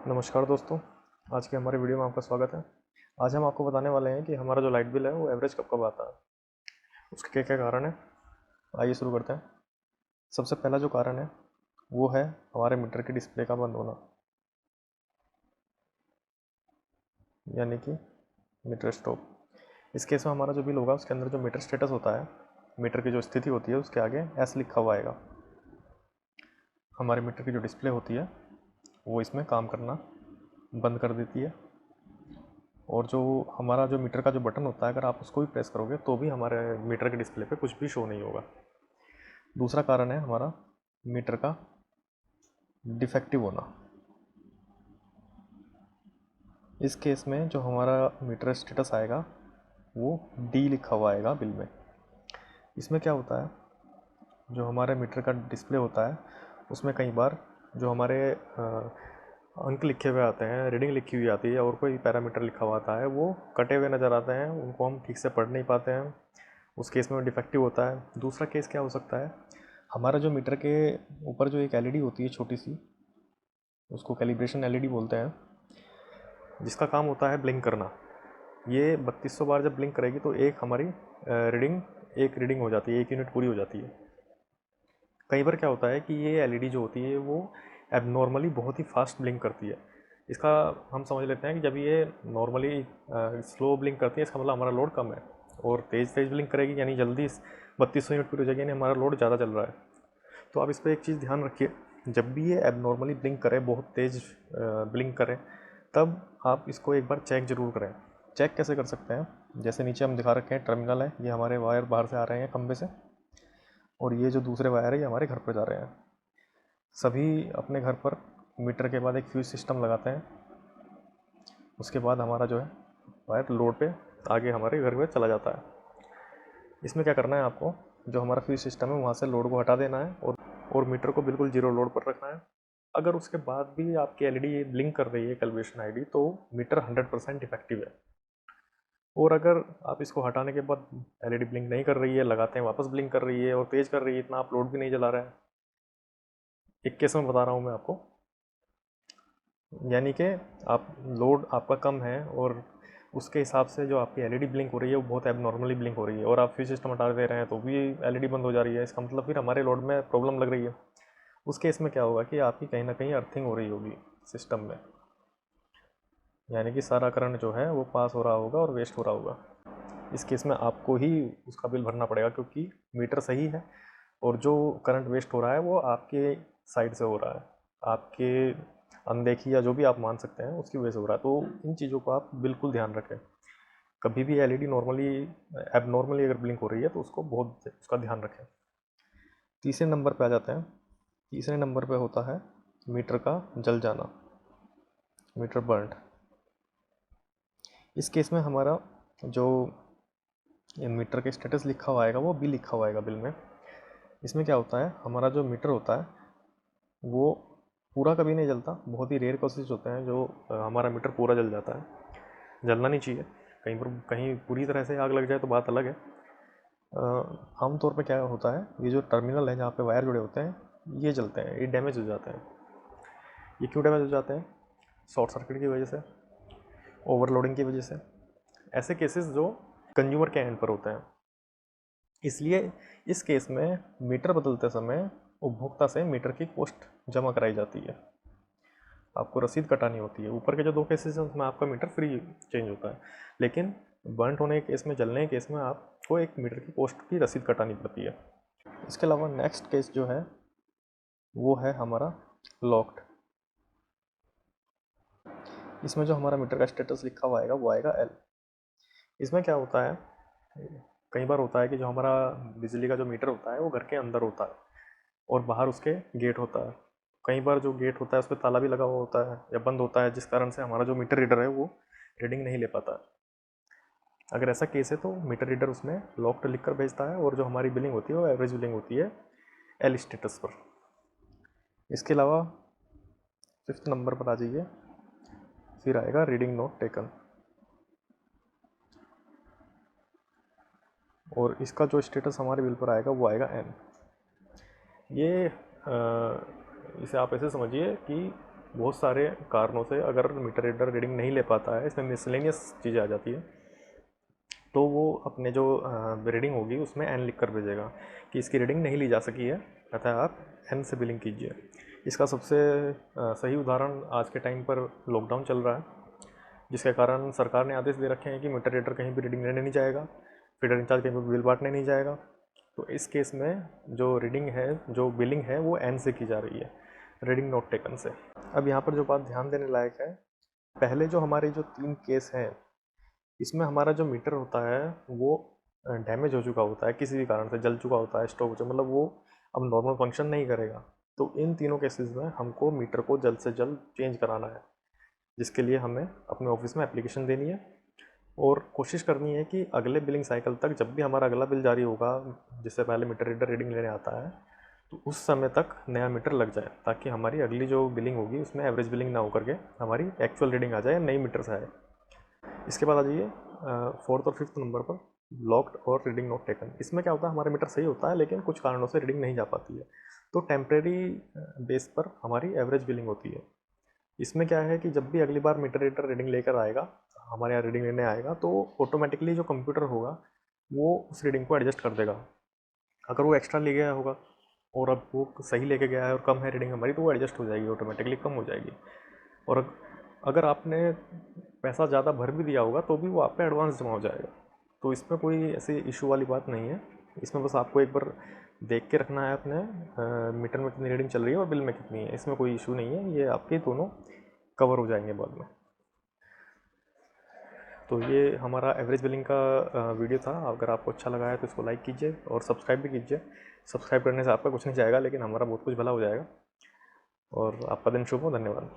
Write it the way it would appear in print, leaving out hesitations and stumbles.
नमस्कार दोस्तों। आज के हमारे वीडियो में आपका स्वागत है। आज हम आपको बताने वाले हैं कि हमारा जो लाइट बिल है वो एवरेज कब कब आता है, उसके क्या क्या कारण है। आइए शुरू करते हैं। सबसे पहला जो कारण है वो है हमारे मीटर के डिस्प्ले का बंद होना, यानी कि मीटर स्टॉप। इस केस में हमारा जो बिल होगा उसके अंदर जो मीटर स्टेटस होता है, मीटर की जो स्थिति होती है उसके आगे एस लिखा हुआ आएगा। हमारे मीटर की जो डिस्प्ले होती है वो इसमें काम करना बंद कर देती है, और जो हमारा जो मीटर का जो बटन होता है अगर आप उसको भी प्रेस करोगे तो भी हमारे मीटर के डिस्प्ले पे कुछ भी शो नहीं होगा। दूसरा कारण है हमारा मीटर का डिफेक्टिव होना। इस केस में जो हमारा मीटर स्टेटस आएगा वो डी लिखा हुआ आएगा बिल में। इसमें क्या होता है, जो हमारे मीटर का डिस्प्ले होता है उसमें कई बार जो हमारे अंक लिखे हुए आते हैं, रीडिंग लिखी हुई आती है और कोई पैरामीटर लिखा हुआ आता है, वो कटे हुए नज़र आते हैं, उनको हम ठीक से पढ़ नहीं पाते हैं। उस केस में डिफेक्टिव होता है। दूसरा केस क्या हो सकता है, हमारा जो मीटर के ऊपर जो एक एलईडी होती है छोटी सी, उसको कैलिब्रेशन एलईडी बोलते हैं, जिसका काम होता है ब्लिंक करना। ये 3200 बार जब ब्लिंक करेगी तो एक हमारी रीडिंग हो जाती है, एक यूनिट पूरी हो जाती है। कई बार क्या होता है कि ये एलईडी जो होती है वो एबनॉर्मली बहुत ही फास्ट ब्लिंक करती है। इसका हम समझ लेते हैं कि जब ये नॉर्मली स्लो ब्लिंक करती है इसका मतलब हमारा लोड कम है, और तेज़ तेज़ ब्लिंक करेगी यानी जल्दी 3200 यूनिट पूरी हो जाएगी यानी हमारा लोड ज़्यादा चल रहा है। तो आप इस पर एक चीज़ ध्यान रखिए, जब भी ये एबनॉर्मली ब्लिंक करे, बहुत तेज़ ब्लिंक करे, तब आप इसको एक बार चेक ज़रूर करें। चेक कैसे कर सकते हैं, जैसे नीचे हम दिखा रखे हैं टर्मिनल है, ये हमारे वायर बाहर से आ रहे हैं खंबे से, और ये जो दूसरे वायर है ये हमारे घर पर जा रहे हैं। सभी अपने घर पर मीटर के बाद एक फ्यूज सिस्टम लगाते हैं, उसके बाद हमारा जो है वायर लोड पे आगे हमारे घर में चला जाता है। इसमें क्या करना है आपको, जो हमारा फ्यूज सिस्टम है वहाँ से लोड को हटा देना है और मीटर को बिल्कुल जीरो लोड पर रखना है। अगर उसके बाद भी आपकी एलईडी ब्लिंक कर रही है कैलिब्रेशन आईडी, तो मीटर 100% इफेक्टिव है। और अगर आप इसको हटाने के बाद एलईडी ब्लिंक नहीं कर रही है, लगाते हैं वापस ब्लिंक कर रही है और तेज़ कर रही है, इतना आप लोड भी नहीं जला रहे हैं, एक केस में बता रहा हूँ मैं आपको, यानी कि आप लोड आपका कम है और उसके हिसाब से जो आपकी एलईडी ब्लिंक हो रही है वो बहुत एबनॉर्मली ब्लिंक हो रही है, और आप फ्यूज सिस्टम हटा दे रहे हैं तो भी एलईडी बंद हो जा रही है, इसका मतलब फिर हमारे लोड में प्रॉब्लम लग रही है। उस केस में क्या होगा कि आपकी कहीं ना कहीं अर्थिंग हो रही होगी सिस्टम में, यानी कि सारा करंट जो है वो पास हो रहा होगा और वेस्ट हो रहा होगा। इस केस में आपको ही उसका बिल भरना पड़ेगा, क्योंकि मीटर सही है और जो करंट वेस्ट हो रहा है वो आपके साइड से हो रहा है, आपके अनदेखी या जो भी आप मान सकते हैं उसकी वजह से हो रहा है। तो इन चीज़ों को आप बिल्कुल ध्यान रखें। कभी भी एलईडी नॉर्मली एबनॉर्मली अगर ब्लिंक हो रही है तो उसको बहुत उसका ध्यान रखें। तीसरे नंबर पे आ जाते हैं। तीसरे नंबर पे होता है मीटर का जल जाना, मीटर बर्न। इस केस में हमारा जो मीटर के स्टेटस लिखा हुआ आएगा वो भी लिखा हुआ आएगा बिल में। इसमें क्या होता है, हमारा जो मीटर होता है वो पूरा कभी नहीं जलता, बहुत ही रेयर केसेस होते हैं जो हमारा मीटर पूरा जल जाता है। जलना नहीं चाहिए, कहीं पर कहीं पूरी तरह से आग लग जाए तो बात अलग है। आमतौर पे क्या होता है, ये जो टर्मिनल है जहाँ पे वायर जुड़े होते हैं ये जलते हैं, ये डैमेज हो जाते हैं। ये क्यों डैमेज हो जाते हैं, शॉर्ट सर्किट की वजह से, ओवरलोडिंग की वजह से, ऐसे केसेस जो कंज्यूमर के एंड पर होते हैं। इसलिए इस केस में मीटर बदलते समय उपभोक्ता से मीटर की कॉस्ट जमा कराई जाती है, आपको रसीद कटानी होती है। ऊपर के जो दो केसेस हैं उसमें आपका मीटर फ्री चेंज होता है, लेकिन बर्न होने के केस में, जलने के केस में आपको एक मीटर की कॉस्ट की रसीद कटानी पड़ती है। इसके अलावा नेक्स्ट केस जो है वो है हमारा लॉक्ड। इसमें जो हमारा मीटर का स्टेटस लिखा हुआ आएगा वो आएगा एल। इसमें क्या होता है, कई बार होता है कि जो हमारा बिजली का जो मीटर होता है वो घर के अंदर होता है और बाहर उसके गेट होता है। कई बार जो गेट होता है उस पर ताला भी लगा हुआ होता है या बंद होता है, जिस कारण से हमारा जो मीटर रीडर है वो रीडिंग नहीं ले पाता है। अगर ऐसा केस है तो मीटर रीडर उसमें लॉक्ड लिख कर भेजता है और जो हमारी बिलिंग होती है वो एवरेज बिलिंग होती है एल स्टेटस पर। इसके अलावा फिफ्थ नंबर पर आ जाइए, फिर आएगा रीडिंग नॉट टेकन, और इसका जो स्टेटस हमारे बिल पर आएगा वो आएगा एन। ये इसे आप ऐसे समझिए कि बहुत सारे कारणों से अगर मीटर रीडर रीडिंग नहीं ले पाता है, इसमें मिसलेनियस चीज़ें आ जाती है, तो वो अपने जो रीडिंग होगी उसमें एन लिख कर भेजेगा कि इसकी रीडिंग नहीं ली जा सकी है, अतः आप एन से बिलिंग कीजिए। इसका सबसे सही उदाहरण आज के टाइम पर लॉकडाउन चल रहा है, जिसके कारण सरकार ने आदेश दे रखे हैं कि मीटर रीडर कहीं भी रीडिंग लेने नहीं जाएगा, फीडर इंचार्ज कहीं पर बिल बांटने नहीं जाएगा। तो इस केस में जो रीडिंग है, जो बिलिंग है, वो एन से की जा रही है, रीडिंग नोट टेकन से। अब यहाँ पर जो बात ध्यान देने लायक है, पहले जो हमारे जो 3 केस हैं, इसमें हमारा जो मीटर होता है वो डैमेज हो चुका होता है, किसी भी कारण से जल चुका होता है, स्टॉक हो चुका, मतलब वो अब नॉर्मल फंक्शन नहीं करेगा। तो इन तीनों केसेस में हमको मीटर को जल्द से जल्द चेंज कराना है, जिसके लिए हमें अपने ऑफिस में एप्लीकेशन देनी है और कोशिश करनी है कि अगले बिलिंग साइकिल तक, जब भी हमारा अगला बिल जारी होगा, जिससे पहले मीटर रीडर रीडिंग लेने आता है, तो उस समय तक नया मीटर लग जाए, ताकि हमारी अगली जो बिलिंग होगी उसमें एवरेज बिलिंग ना होकर के हमारी एक्चुअल रीडिंग आ जाए, नई मीटर से आए। इसके बाद आ जाइए 4th और 5th नंबर पर, लॉक्ड और रीडिंग नॉट टेकन। इसमें क्या होता है, हमारा मीटर सही होता है लेकिन कुछ कारणों से रीडिंग नहीं जा पाती है, तो टेम्प्रेरी बेस पर हमारी एवरेज बिलिंग होती है। इसमें क्या है कि जब भी अगली बार मीटर रीडर रीडिंग लेकर आएगा, हमारे यहाँ रीडिंग लेने आएगा, तो ऑटोमेटिकली जो कंप्यूटर होगा वो उस रीडिंग को एडजस्ट कर देगा। अगर वो एक्स्ट्रा ले गया होगा और अब वो सही लेके गया है और कम है रीडिंग हमारी, तो वो एडजस्ट हो जाएगी, ऑटोमेटिकली कम हो जाएगी। और अगर आपने पैसा ज़्यादा भर भी दिया होगा तो भी वो आप पे एडवांस जमा हो जाएगा। तो इसमें कोई ऐसी इशू वाली बात नहीं है, इसमें बस आपको एक बार देख के रखना है अपने मीटर में कितनी रीडिंग चल रही है और बिल में कितनी है, इसमें कोई इशू नहीं है, ये आपके दोनों कवर हो जाएंगे बाद में। तो ये हमारा एवरेज बिलिंग का वीडियो था। अगर आपको अच्छा लगा है तो इसको लाइक कीजिए और सब्सक्राइब भी कीजिए। सब्सक्राइब करने से आपका कुछ नहीं जाएगा, लेकिन हमारा बहुत कुछ भला हो जाएगा। और आपका दिन शुभ हो। धन्यवाद।